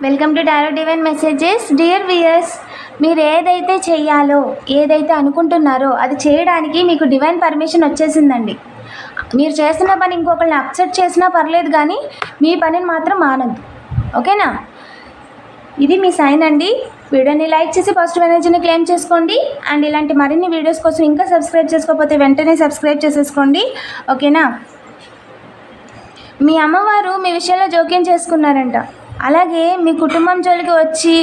Welcome to tarot divine messages. Dear viewers, మీరు ఏదైతే చేయాలో, ఏదైతే అనుకుంటున్నారో అది చేయడానికి మీకు డివైన్ పర్మిషన్ వచ్చేసిందండి. మీరు చేస్తున్న పని ఇంకొకరిని అప్సెట్ చేసినా పర్లేదు, కానీ మీ పనిని మాత్రం మానద్దు. ఓకేనా? ఇది మీ సైన్ అండి. వీడియోని లైక్ చేసి పాజిటివ్ ఎనర్జీని క్లెయిమ్ చేసుకోండి. అండ్ ఇలాంటి మరిన్ని వీడియోస్ కోసం ఇంకా సబ్స్క్రైబ్ చేసుకోకపోతే వెంటనే సబ్స్క్రైబ్ చేసేసుకోండి. ఓకేనా? మీ అమ్మవారు మీ విషయంలో జోక్యం చేసుకున్నారంట. అలాగే మీ కుటుంబం జోలికి వచ్చి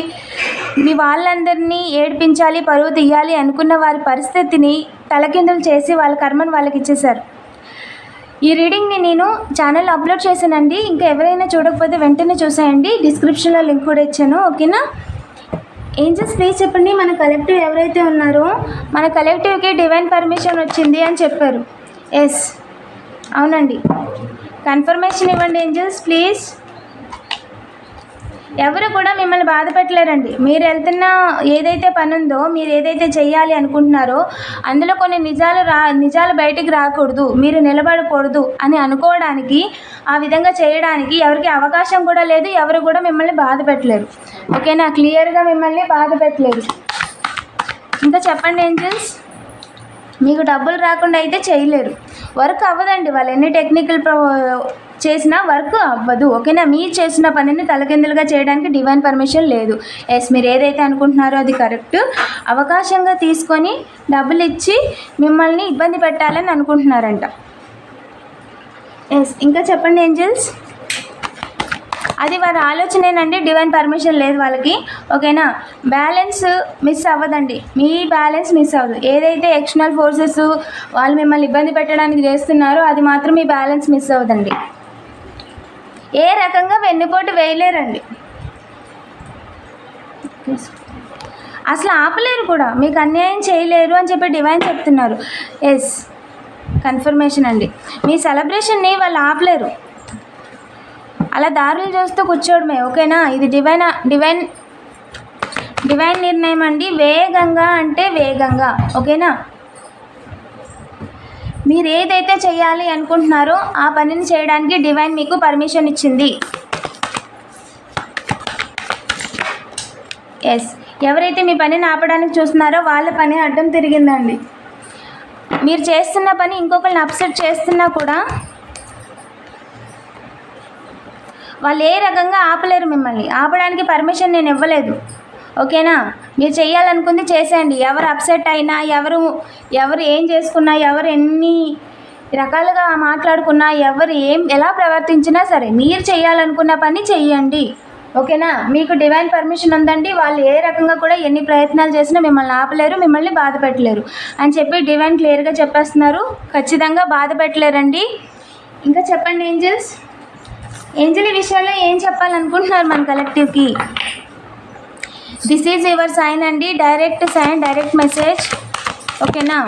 మీ వాళ్ళందరినీ ఏడిపించాలి, పరువు తీయాలి అనుకున్న వారి పరిస్థితిని తలకిందులు చేసి వాళ్ళ కర్మను వాళ్ళకి ఇచ్చేశారు. ఈ రీడింగ్ని నేను ఛానల్లో అప్లోడ్ చేశానండి. ఇంకా ఎవరైనా చూడకపోతే వెంటనే చూసేయండి. డిస్క్రిప్షన్లో లింక్ కూడా ఇచ్చాను. ఓకేనా? ఏంజల్స్ ప్లీజ్ చెప్పండి, మన కలెక్టివ్ ఎవరైతే ఉన్నారో మన కలెక్టివ్కి డివైన్ పర్మిషన్ వచ్చింది అని చెప్పారు. ఎస్, అవునండి. కన్ఫర్మేషన్ ఇవ్వండి ఏంజల్స్ ప్లీజ్. ఎవరు కూడా మిమ్మల్ని బాధ పెట్టలేరండి. మీరు వెళ్తున్న ఏదైతే పని ఉందో, మీరు ఏదైతే చెయ్యాలి అనుకుంటున్నారో అందులో కొన్ని నిజాలు బయటికి రాకూడదు, మీరు నిలబడకూడదు అని అనుకోవడానికి, ఆ విధంగా చేయడానికి ఎవరికి అవకాశం కూడా లేదు. ఎవరు కూడా మిమ్మల్ని బాధ పెట్టలేరు. ఓకేనా? క్లియర్గా మిమ్మల్ని బాధ పెట్టలేరు. ఇంకా చెప్పండి ఏంజల్స్. మీకు డబ్బులు రాకుండా అయితే చేయలేరు. వర్క్ అవ్వదండి. వాళ్ళు ఎన్ని టెక్నికల్ చేసినా వర్క్ అవ్వదు. ఓకేనా? మీరు చేసిన పనిని తలకిందులుగా చేయడానికి డివైన్ పర్మిషన్ లేదు. ఎస్, మీరు ఏదైతే అనుకుంటున్నారో అది కరెక్ట్. అవకాశంగా తీసుకొని డబ్బులు ఇచ్చి మిమ్మల్ని ఇబ్బంది పెట్టాలని అనుకుంటున్నారంట. ఎస్, ఇంకా చెప్పండి ఏంజల్స్. అది వారి ఆలోచనేనండి. డివైన్ పర్మిషన్ లేదు వాళ్ళకి. ఓకేనా? బ్యాలెన్స్ మిస్ అవ్వదండి. మీ బ్యాలెన్స్ మిస్ అవ్వదు. ఏదైతే ఎక్స్టర్నల్ ఫోర్సెస్ వాళ్ళు మిమ్మల్ని ఇబ్బంది పెట్టడానికి చేస్తున్నారో అది మాత్రం మీ బ్యాలెన్స్ మిస్ అవ్వదండి. ఏ రకంగా వెన్నుపోటు వేయలేరండి. అసలు ఆపలేరు కూడా. మీకు అన్యాయం చేయలేరు అని చెప్పి డివైన్ చెప్తున్నారు. ఎస్, కన్ఫర్మేషన్ అండి. మీ సెలబ్రేషన్ని వాళ్ళు ఆపలేరు. అలా దారులు చూస్తూ కూర్చోవడమే. ఓకేనా? ఇది డివైన్ నిర్ణయం అండి. వేగంగా అంటే వేగంగా. ఓకేనా? మీరు ఏదైతే చేయాలి అనుకుంటున్నారో ఆ పనిని చేయడానికి డివైన్ మీకు పర్మిషన్ ఇచ్చింది. ఎస్, ఎవరైతే మీ పనిని ఆపడానికి చూస్తున్నారో వాళ్ళ పని అడ్డం తిరిగిందండి. మీరు చేస్తున్న పని ఇంకొకరిని అప్సెట్ చేస్తున్నా కూడా వాళ్ళు ఏ రకంగా ఆపలేరు. మిమ్మల్ని ఆపడానికి పర్మిషన్ నేను ఇవ్వలేదు. ఓకేనా? మీరు చేయాలనుకుంది చేసేయండి. ఎవరు అప్సెట్ అయినా, ఎవరు ఏం చేసుకున్నా, ఎవరు ఎన్ని రకాలుగా మాట్లాడుకున్నా, ఎవరు ఎలా ప్రవర్తించినా సరే మీరు చేయాలనుకున్న పని చెయ్యండి. ఓకేనా? మీకు డివైన్ పర్మిషన్ ఉందండి. వాళ్ళు ఏ రకంగా కూడా ఎన్ని ప్రయత్నాలు చేసినా మిమ్మల్ని ఆపలేరు, మిమ్మల్ని బాధ పెట్టలేరు అని చెప్పి డివైన్ క్లియర్గా చెప్పేస్తున్నారు. ఖచ్చితంగా బాధ పెట్టలేరండి. ఇంకా చెప్పండి ఏంజల్స్. ఏంజల్ ఈ విషయంలో ఏం చెప్పాలనుకుంటున్నారు మన కలెక్టివ్కి? దిస్ ఈజ్ యువర్ సైన్ అండి. Direct sign, direct message. ఓకేనా?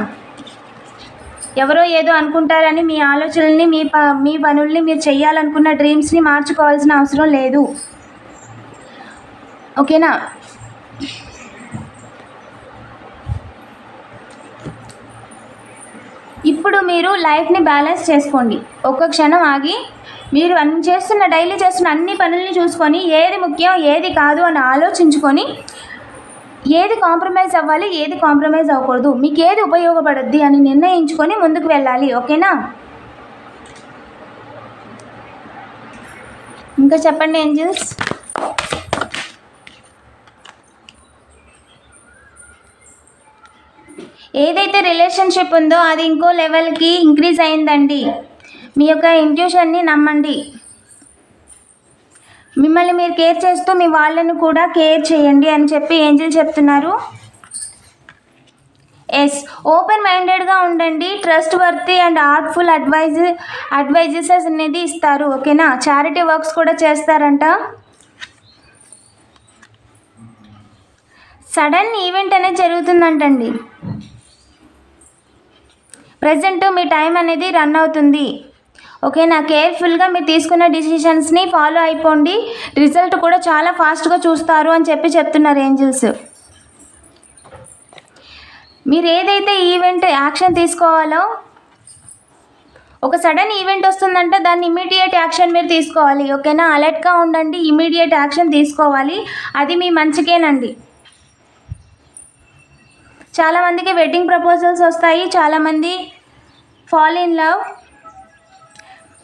ఎవరో ఏదో అనుకుంటారని మీ ఆలోచనల్ని, మీ పనుల్ని, మీరు చేయాలనుకున్న డ్రీమ్స్ని మార్చుకోవాల్సిన అవసరం లేదు. ఓకేనా? ఇప్పుడు మీరు లైఫ్ని బ్యాలెన్స్ చేసుకోండి. ఒక్క క్షణం ఆగి మీరు డైలీ చేస్తున్న అన్ని పనుల్ని చూసుకొని ఏది ముఖ్యం, ఏది కాదు అని ఆలోచించుకొని ఏది కాంప్రమైజ్ అవ్వాలి, ఏది కాంప్రమైజ్ అవ్వకూడదు, మీకు ఏది ఉపయోగపడుద్ది అని నిర్ణయించుకొని ముందుకు వెళ్ళాలి. ఓకేనా? ఇంకా చెప్పండి ఏంజల్స్. ఏదైతే రిలేషన్షిప్ ఉందో అది ఇంకో లెవెల్కి ఇంక్రీజ్ అయిందండి. మీ యొక్క ఇంట్యూషన్ని నమ్మండి. మిమ్మల్ని మీరు కేర్ చేస్తూ మీ వాళ్ళను కూడా కేర్ చేయండి అని చెప్పి ఏంజల్ చెప్తున్నారు. ఎస్, ఓపెన్ మైండెడ్గా ఉండండి. Trustworthy and artful advises అనేది ఇస్తారు. ఓకేనా? చారిటీ వర్క్స్ కూడా చేస్తారంట. సడన్ ఈవెంట్ అనేది జరుగుతుందంటండి. ప్రజెంట్ మీ టైం అనేది రన్ అవుతుంది. ఓకేనా? కేర్ఫుల్గా మీరు తీసుకున్న డిసిషన్స్ని ఫాలో అయిపోండి. రిజల్ట్ కూడా చాలా ఫాస్ట్గా చూస్తారు అని చెప్పి చెప్తున్నారు ఏంజల్స్. మీరు ఏదైతే యాక్షన్ తీసుకోవాలో ఒక సడన్ ఈవెంట్ వస్తుందంటే దాన్ని ఇమీడియట్ యాక్షన్ మీరు తీసుకోవాలి. ఓకేనా, అలర్ట్గా ఉండండి, ఇమీడియట్ యాక్షన్ తీసుకోవాలి. అది మీ మంచికేనండి. చాలామందికి వెడ్డింగ్ ప్రపోజల్స్ వస్తాయి, చాలామంది ఫాల్ ఇన్ లవ్.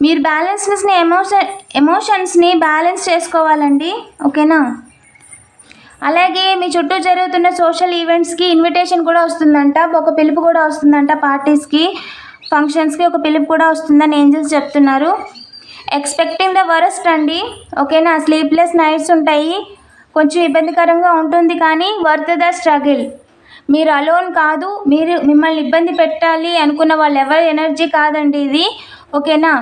మీరు ఎమోషన్స్ని బ్యాలెన్స్ చేసుకోవాలండి. ఓకేనా, అలాగే మీ చుట్టూ జరుగుతున్న సోషల్ ఈవెంట్స్కి ఇన్విటేషన్ కూడా వస్తుందంట, ఒక పిలుపు కూడా వస్తుందంట. పార్టీస్కి, ఫంక్షన్స్కి ఒక పిలుపు కూడా వస్తుందని ఏంజల్స్ చెప్తున్నారు. ఎక్స్పెక్టింగ్ ద వరస్ట్ అండి. ఓకేనా, స్లీప్లెస్ నైట్స్ ఉంటాయి, కొంచెం ఇబ్బందికరంగా ఉంటుంది, కానీ వర్త్ ద స్ట్రగిల్. మీరు అలోన్ కాదు, మీరు మిమ్మల్ని ఇబ్బంది పెట్టాలి అనుకున్న వాళ్ళు ఎవరి ఎనర్జీ కాదండి ఇది. ఓకేనా,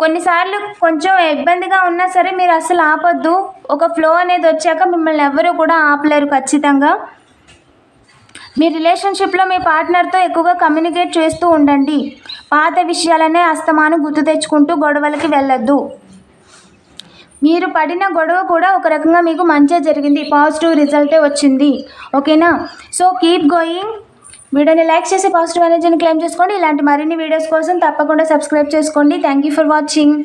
కొన్నిసార్లు కొంచెం ఇబ్బందిగా ఉన్నా సరే మీరు అసలు ఆపొద్దు. ఒక ఫ్లో అనేది వచ్చాక మిమ్మల్ని ఎవరు కూడా ఆపలేరు ఖచ్చితంగా. మీ రిలేషన్షిప్లో మీ పార్ట్నర్తో ఎక్కువగా కమ్యూనికేట్ చేస్తూ ఉండండి. పాత విషయాలనే అస్తమానం గుర్తు తెచ్చుకుంటూ గొడవలకి వెళ్ళొద్దు. మీరు పడిన గొడవ కూడా ఒక రకంగా మీకు మంచి జరిగింది, పాజిటివ్ రిజల్టే వచ్చింది. ఓకేనా, సో కీప్ గోయింగ్. వీడియోని లైక్ చేసి పాజిటివ్ ఎనర్జీని క్లెయిమ్ చేసుకోండి. ఇలాంటి మరిన్ని వీడియోస్ కోసం తప్పకుండా సబ్స్క్రైబ్ చేసుకోండి. Thank you for watching.